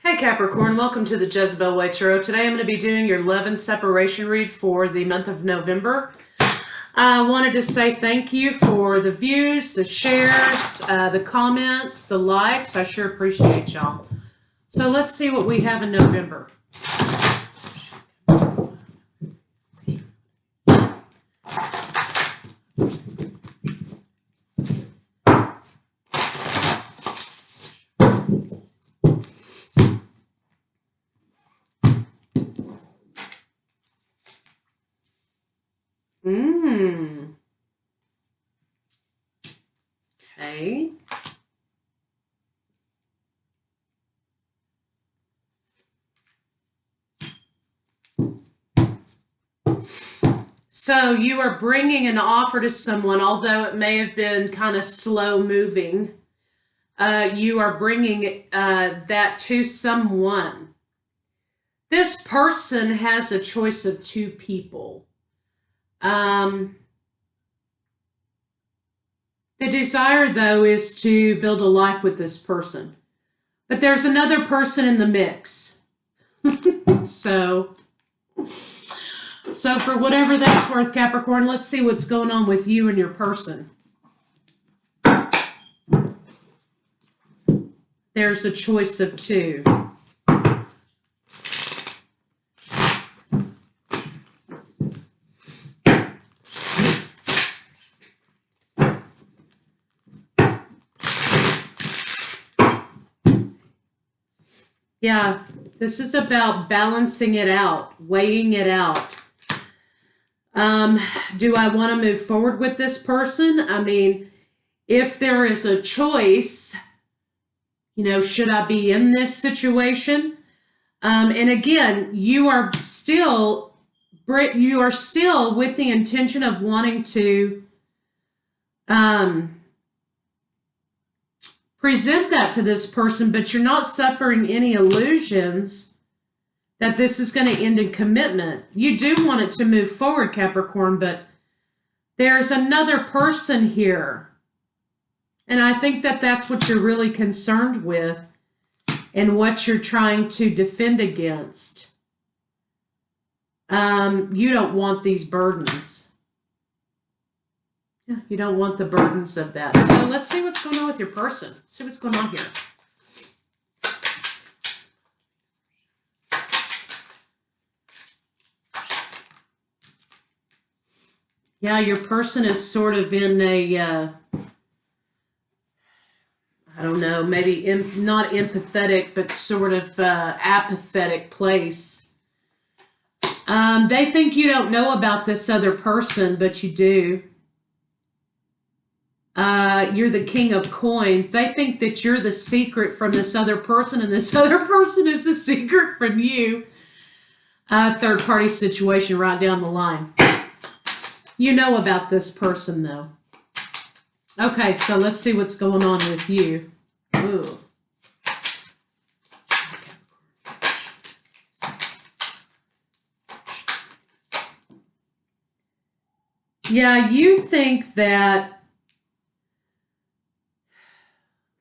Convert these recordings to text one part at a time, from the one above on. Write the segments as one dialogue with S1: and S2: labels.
S1: Hey Capricorn, welcome to the Jezebel Way Tarot. Today I'm going to be doing your love and separation read for the month of November. I wanted to say thank you for the views, the shares, the comments, the likes. I sure appreciate y'all. So let's see what we have in November. Okay. So you are bringing an offer to someone, although it may have been kind of slow moving. You are bringing that to someone. This person has a choice of two people. The desire, though, is to build a life with this person. But there's another person in the mix. So for whatever that's worth, Capricorn, let's see what's going on with you and your person. There's a choice of two. Yeah, this is about balancing it out, weighing it out. Do I want to move forward with this person? I mean, if there is a choice, should I be in this situation? And again, you are still with the intention of wanting to present that to this person, but you're not suffering any illusions that this is going to end in commitment. You do want it to move forward, Capricorn, but there's another person here. And I think that that's what you're really concerned with and what you're trying to defend against. You don't want these burdens. Yeah, you don't want the burdens of that. So let's see what's going on with your person. Let's see what's going on here. Yeah, your person is sort of in a, I don't know, maybe not empathetic, but sort of apathetic place. They think you don't know about this other person, but you do. You're the king of coins. They think that you're the secret from this other person, and this other person is the secret from you. Third party situation right down the line. You know about this person, though. Okay, so let's see what's going on with you. Ooh. Yeah, you think that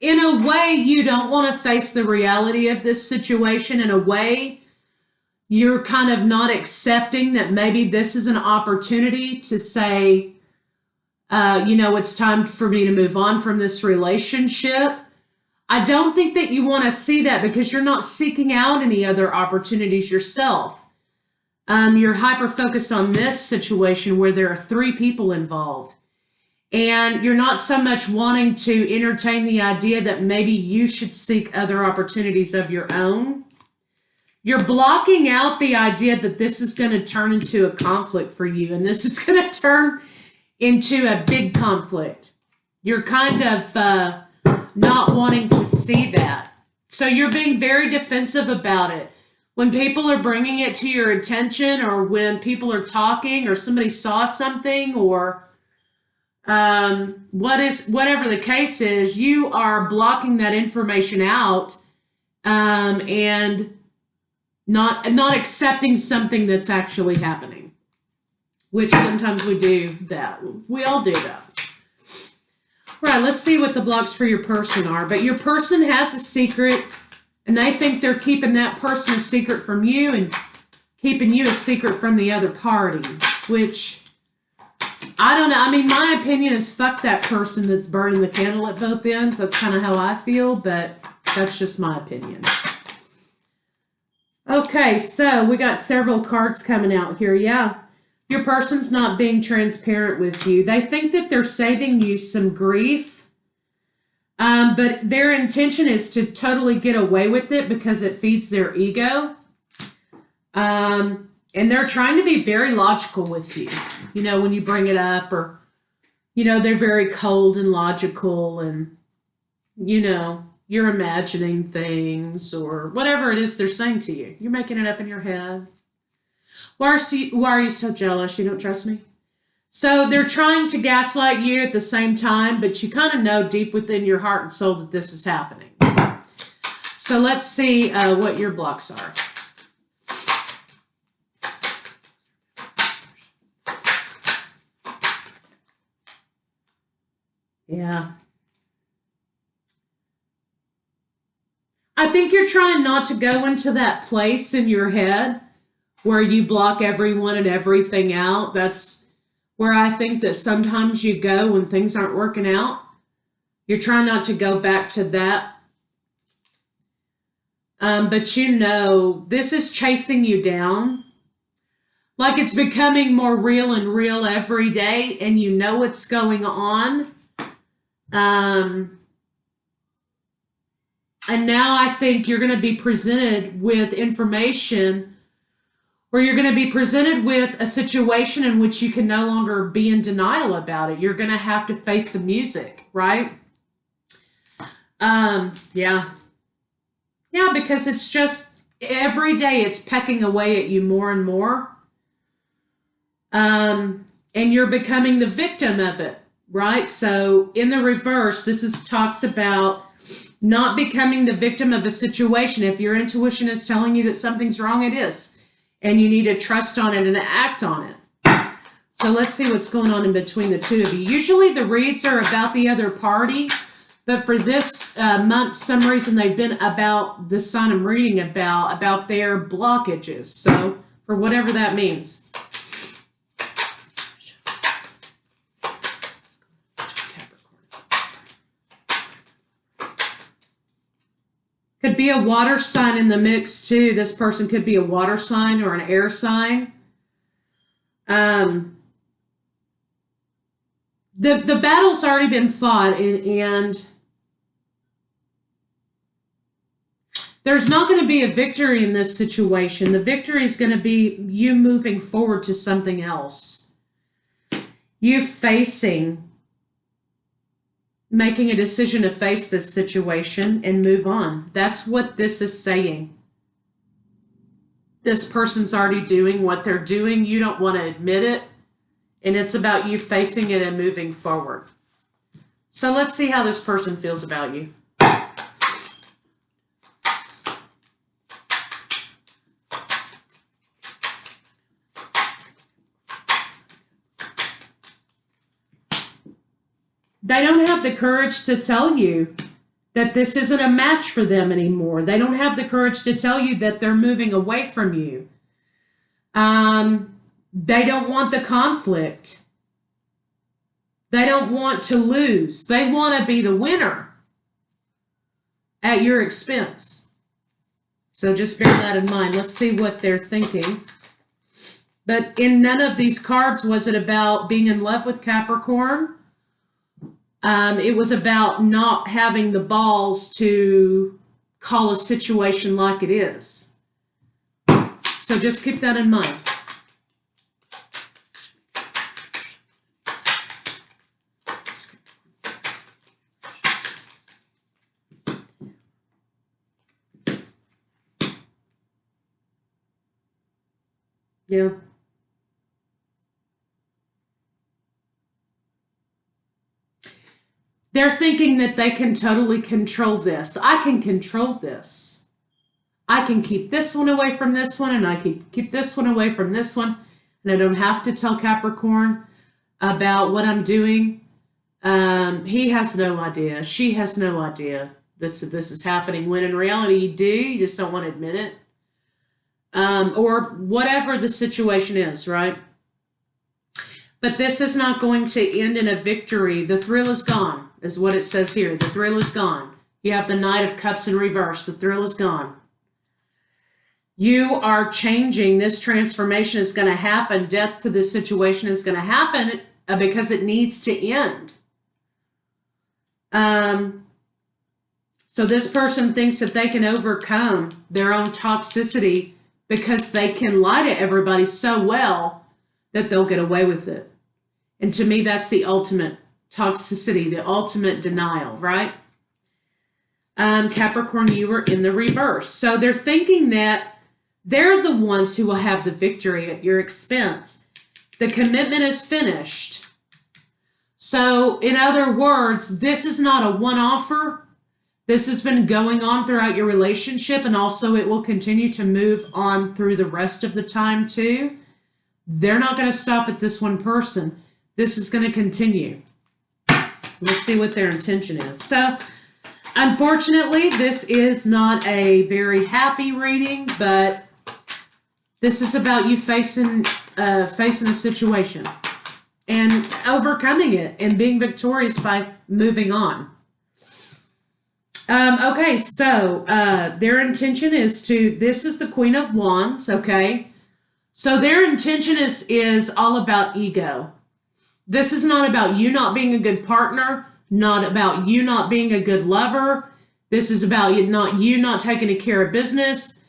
S1: in a way you don't want to face the reality of this situation. In a way, you're kind of not accepting that maybe this is an opportunity to say, it's time for me to move on from this relationship. I don't think that you want to see that because you're not seeking out any other opportunities yourself. You're hyper-focused on this situation where there are three people involved. And you're not so much wanting to entertain the idea that maybe you should seek other opportunities of your own. You're blocking out the idea that this is going to turn into a conflict for you, and this is going to turn into a big conflict. You're kind of not wanting to see that. So you're being very defensive about it. When people are bringing it to your attention, or when people are talking, or somebody saw something, or whatever the case is, you are blocking that information out and not accepting something that's actually happening, which sometimes we do that. We all do that. Right, let's see what the blocks for your person are. But your person has a secret And they think they're keeping that person a secret from you and keeping you a secret from the other party, which I don't know. I mean, my opinion is fuck that person that's burning the candle at both ends. That's kind of how I feel, but that's just my opinion. Okay, so we got several cards coming out here. Yeah, your person's not being transparent with you. They think that they're saving you some grief, but their intention is to totally get away with it because it feeds their ego. And they're trying to be very logical with you, you know, when you bring it up, or, you know, they're very cold and logical, and, you know, you're imagining things or whatever it is they're saying to you. You're making it up in your head. Why are you so jealous? You don't trust me? So they're trying to gaslight you at the same time, but you kind of know deep within your heart and soul that this is happening. So let's see what your blocks are. Yeah. I think you're trying not to go into that place in your head where you block everyone and everything out. That's where I think that sometimes you go when things aren't working out. You're trying not to go back to that. But you know, this is chasing you down. Like it's becoming more real and real every day, and you know what's going on. And now I think you're going to be presented with information, or you're going to be presented with a situation in which you can no longer be in denial about it. You're going to have to face the music, right? Yeah. Yeah, because it's just every day it's pecking away at you more and more. And you're becoming the victim of it. Right? So in the reverse, this talks about not becoming the victim of a situation. If your intuition is telling you that something's wrong, it is. And you need to trust on it and act on it. So let's see what's going on in between the two of you. Usually the reads are about the other party, but for this month, some reason they've been about the sign I'm reading about their blockages. So for whatever that means. Could be a water sign in the mix too. This person could be a water sign or an air sign. The battle's already been fought, and there's not going to be a victory in this situation. The victory is going to be you moving forward to something else. You making a decision to face this situation and move on. That's what this is saying. This person's already doing what they're doing. You don't want to admit it. And it's about you facing it and moving forward. So let's see how this person feels about you. They don't have the courage to tell you that this isn't a match for them anymore. They don't have the courage to tell you that they're moving away from you. They don't want the conflict. They don't want to lose. They want to be the winner at your expense. So just bear that in mind. Let's see what they're thinking. But in none of these cards was it about being in love with Capricorn. It was about not having the balls to call a situation like it is. So just keep that in mind. Yeah. They're thinking that they can totally control this. I can control this. I can keep this one away from this one, and I can keep this one away from this one. And I don't have to tell Capricorn about what I'm doing. He has no idea. She has no idea this is happening, when in reality you do, you just don't want to admit it. Or whatever the situation is, right? But this is not going to end in a victory. The thrill is gone, is what it says here. The thrill is gone. You have the Knight of Cups in reverse. The thrill is gone. You are changing. This transformation is going to happen. Death to this situation is going to happen because it needs to end. So this person thinks that they can overcome their own toxicity because they can lie to everybody so well that they'll get away with it. And to me, that's the ultimate toxicity, the ultimate denial, right? Capricorn, you were in the reverse. So they're thinking that they're the ones who will have the victory at your expense. The commitment is finished. So in other words, this is not a one-offer. This has been going on throughout your relationship, and also it will continue to move on through the rest of the time too. They're not going to stop at this one person. This is going to continue. Let's see what their intention is. So, unfortunately, this is not a very happy reading, but this is about you facing a situation and overcoming it and being victorious by moving on. Okay, so their intention is this is the Queen of Wands, okay? So their intention is all about ego. This is not about you not being a good partner, not about you not being a good lover. This is about you not taking care of business.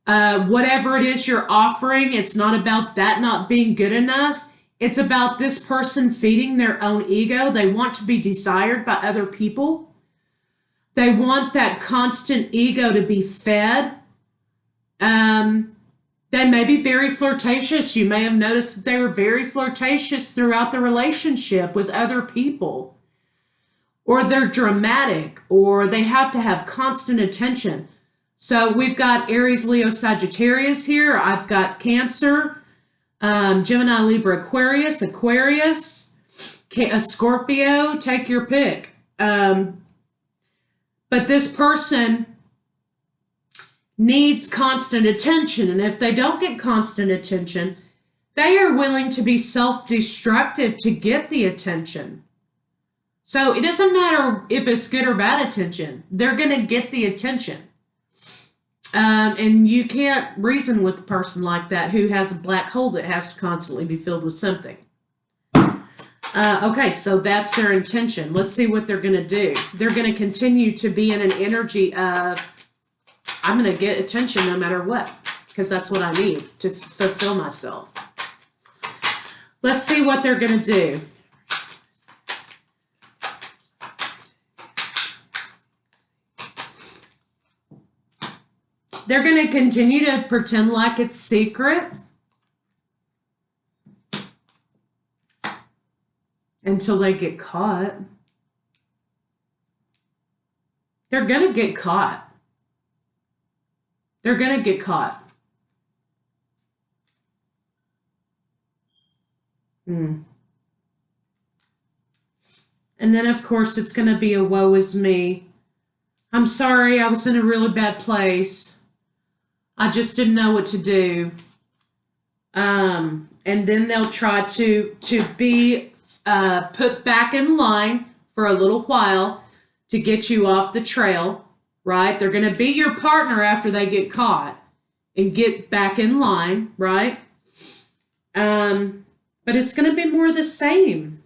S1: Whatever it is you're offering, it's not about that not being good enough. It's about this person feeding their own ego. They want to be desired by other people. They want that constant ego to be fed. They may be very flirtatious. You may have noticed that they were very flirtatious throughout the relationship with other people. Or they're dramatic, or they have to have constant attention. So we've got Aries, Leo, Sagittarius here. I've got Cancer, Gemini, Libra, Aquarius, a Scorpio, take your pick. But this person needs constant attention. And if they don't get constant attention, they are willing to be self-destructive to get the attention. So it doesn't matter if it's good or bad attention. They're going to get the attention. And you can't reason with a person like that who has a black hole that has to constantly be filled with something. Okay, so that's their intention. Let's see what they're going to do. They're going to continue to be in an energy of, I'm going to get attention no matter what, because that's what I need to fulfill myself. Let's see what they're going to do. They're going to continue to pretend like it's secret until they get caught. They're going to get caught. They're going to get caught. And then, of course, it's going to be a woe is me. I'm sorry, I was in a really bad place. I just didn't know what to do. And then they'll try to be put back in line for a little while to get you off the trail, right? They're going to be your partner after they get caught and get back in line, right? But it's going to be more of the same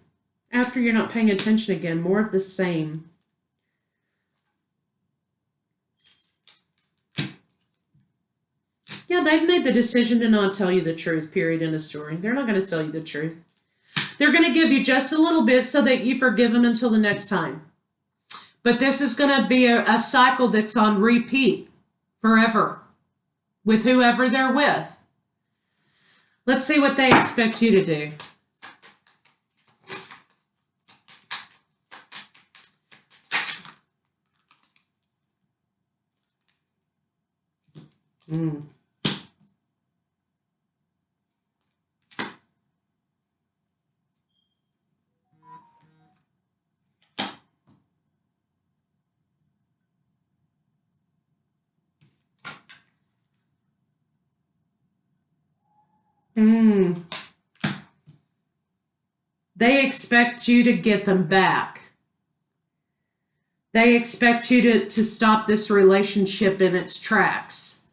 S1: after you're not paying attention again, more of the same. Yeah, they've made the decision to not tell you the truth, period, in a story. They're not going to tell you the truth. They're going to give you just a little bit so that you forgive them until the next time. But this is going to be a cycle that's on repeat forever with whoever they're with. Let's see what they expect you to do. They expect you to get them back. They expect you to stop this relationship in its tracks.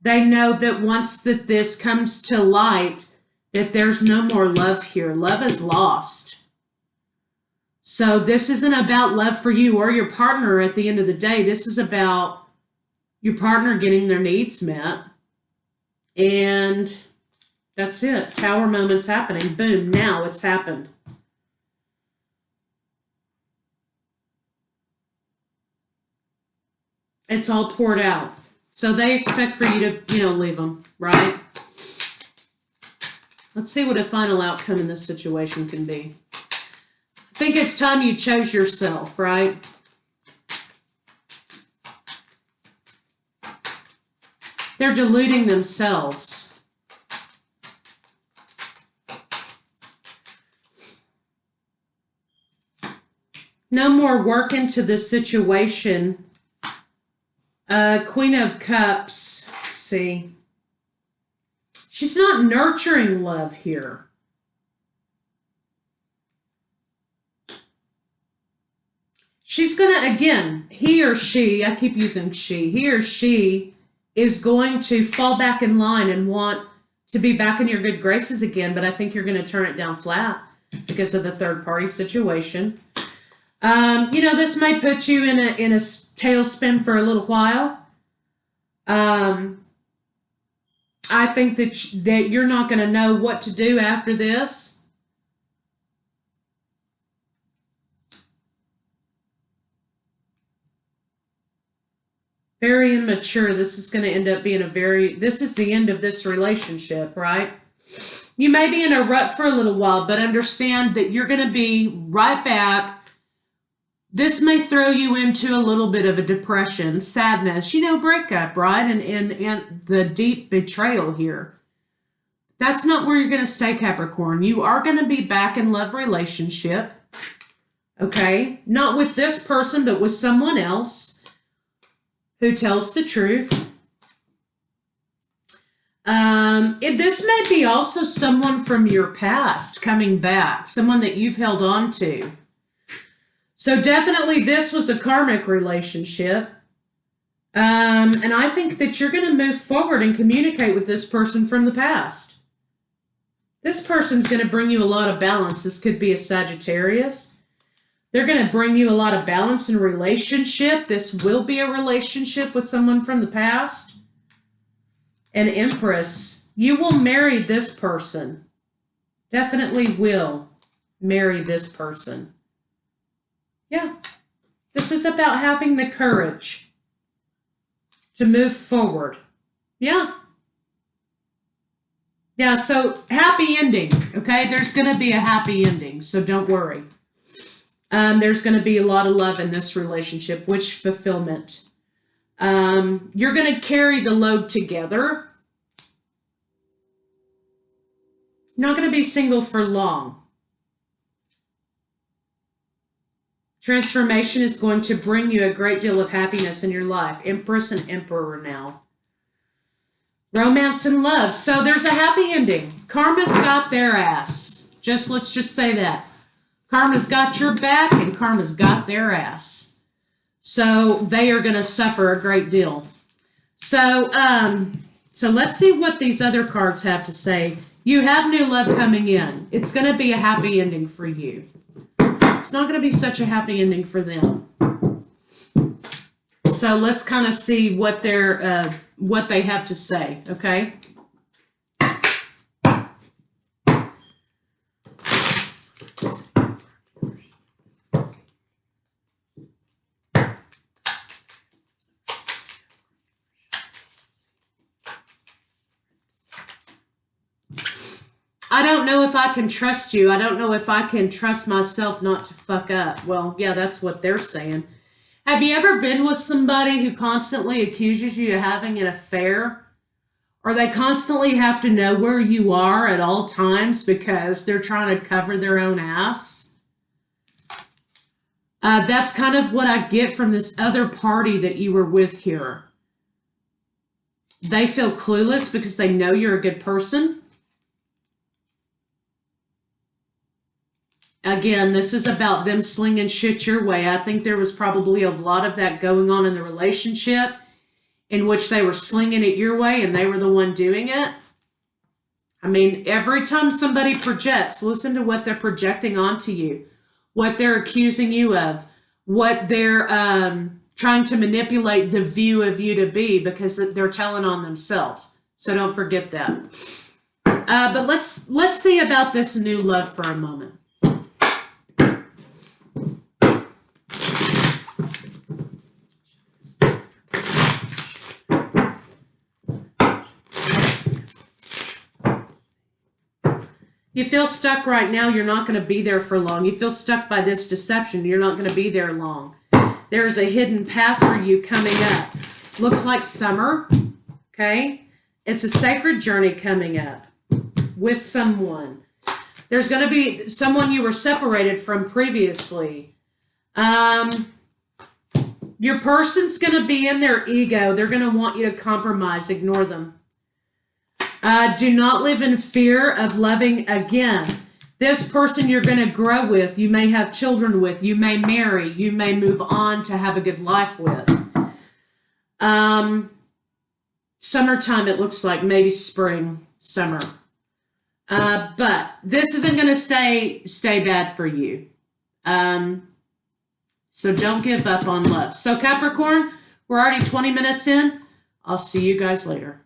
S1: They know that once that this comes to light, that there's no more love here. Love is lost. So this isn't about love for you or your partner at the end of the day. This is about your partner getting their needs met. And that's it. Tower moment's happening. Boom. Now it's happened. It's all poured out. So they expect for you to, leave them, right? Let's see what a final outcome in this situation can be. I think it's time you chose yourself, right? They're deluding themselves. No more work into the situation. Queen of Cups. Let's see. She's not nurturing love here. She's going to, again, he or she, I keep using she, he or she is going to fall back in line and want to be back in your good graces again, but I think you're going to turn it down flat because of the third party situation. This may put you in a tailspin for a little while. I think that you're not going to know what to do after this. Very immature. This is going to end up being this is the end of this relationship, right? You may be in a rut for a little while, but understand that you're going to be right back. This may throw you into a little bit of a depression, sadness, breakup, right? And the deep betrayal here. That's not where you're going to stay, Capricorn. You are going to be back in love relationship. Okay? Not with this person, but with someone else who tells the truth. This may be also someone from your past coming back, someone that you've held on to. So definitely this was a karmic relationship. And I think that you're going to move forward and communicate with this person from the past. This person's going to bring you a lot of balance. This could be a Sagittarius. They're going to bring you a lot of balance in relationship. This will be a relationship with someone from the past. An Empress. You will marry this person. Definitely will marry this person. Yeah. This is about having the courage to move forward. Yeah. Yeah, so happy ending, okay? There's going to be a happy ending, so don't worry. There's going to be a lot of love in this relationship, wish fulfillment. You're going to carry the load together. You're not going to be single for long. Transformation is going to bring you a great deal of happiness in your life. Empress and Emperor now. Romance and love. So there's a happy ending. Karma's got their ass. Let's just say that. Karma's got your back and karma's got their ass. So they are going to suffer a great deal. So let's see what these other cards have to say. You have new love coming in. It's going to be a happy ending for you. It's not going to be such a happy ending for them. So let's kind of see what they have to say, okay? I don't know if I can trust you. I don't know if I can trust myself not to fuck up. Well, yeah, that's what they're saying. Have you ever been with somebody who constantly accuses you of having an affair? Or they constantly have to know where you are at all times because they're trying to cover their own ass? That's kind of what I get from this other party that you were with here. They feel clueless because they know you're a good person. Again, this is about them slinging shit your way. I think there was probably a lot of that going on in the relationship in which they were slinging it your way and they were the one doing it. I mean, every time somebody projects, listen to what they're projecting onto you, what they're accusing you of, what they're trying to manipulate the view of you to be, because they're telling on themselves. So don't forget that. But let's see about this new love for a moment. You feel stuck right now. You're not going to be there for long. You feel stuck by this deception. You're not going to be there long. There's a hidden path for you coming up. Looks like summer, okay? It's a sacred journey coming up with someone. There's going to be someone you were separated from previously. Your person's going to be in their ego. They're going to want you to compromise. Ignore them. Do not live in fear of loving again. This person you're going to grow with, you may have children with, you may marry, you may move on to have a good life with. Summertime, it looks like, maybe spring, summer. But this isn't going to stay bad for you. So don't give up on love. So Capricorn, we're already 20 minutes in. I'll see you guys later.